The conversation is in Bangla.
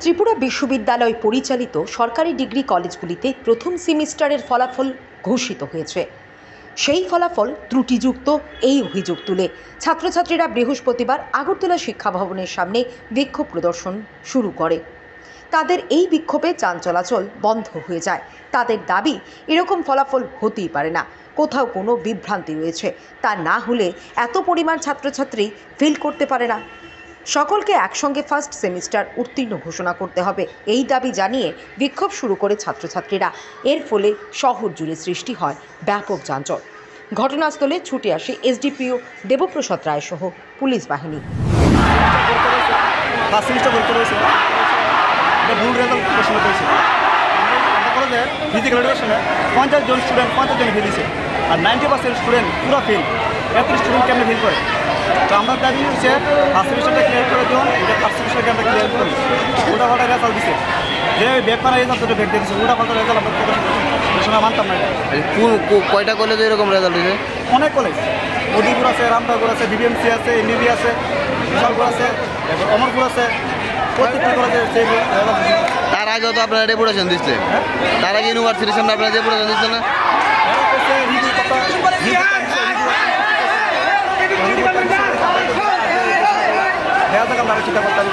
ত্রিপুরা বিশ্ববিদ্যালয় পরিচালিত সরকারি ডিগ্রি কলেজগুলিতে প্রথম সেমিস্টারের ফলাফল ঘোষিত হয়েছে। সেই ফলাফল ত্রুটিযুক্ত এই অভিযোগ তুলে ছাত্রছাত্রীরা বৃহস্পতিবার আগরতলা শিক্ষা ভবনের সামনে বিক্ষোভ প্রদর্শন শুরু করে। তাদের এই বিক্ষোভে যান চলাচল বন্ধ হয়ে যায়। তাদের দাবি, এরকম ফলাফল হতেই পারে না, কোথাও কোনো বিভ্রান্তি রয়েছে। তা না হলে এত পরিমাণ ছাত্রছাত্রী ফেল করতে পারে না। সকলকে একসঙ্গে ফার্স্ট সেমিস্টার উত্তীর্ণ ঘোষণা করতে হবে, এই দাবি জানিয়ে বিক্ষোভ শুরু করে ছাত্রছাত্রীরা। এর ফলে শহর জুড়ে সৃষ্টি হয় ব্যাপক যানজট। ঘটনাস্থলে ছুটে আসে এসডিপিও দেবপ্রসাদ রায় সহ পুলিশ বাহিনী। ফিজিক্যাল এডুকেশনে 50 জন স্টুডেন্ট 50 জন ফেল দিয়েছে, আর 90% স্টুডেন্ট পুরো ফেল। এত স্টুডেন্ট কেমন ফেল করে? তো আমরা দাবি হচ্ছে ফার্স্ট সেমিস্টারটা ক্লিয়ার করে দিন, এটা ফার্স্ট সেমিস্টারকে আমরা ক্লিয়ার করি। উল্টা পাল্টা রেজাল্ট দিচ্ছে, যে ব্যাক করা রেজাল্ট দুটো ব্যাক দিয়েছে, উল্টা পাল্টা রেজাল্ট আমরা সময় মানতাম না। কয়টা কলেজে এরকম রেজাল্ট দিয়েছে? অনেক কলেজ, মদিপুর আছে, রামনগর আছে, বিবিএমসি আছে, এমবিবি আছে, বিশালপুর আছে, এরপর অমরপুর আছে, প্রত্যেকটা কলেজে সেই রেজাল্ট দিচ্ছে। তার আগেও তো আপনারা ডেপুটেশন দিচ্ছে, তার আগে ইউনিভার্সিটির সামনে আপনারা ডেপুটেশন দিচ্ছে না? আমরা চিন্তা করতাম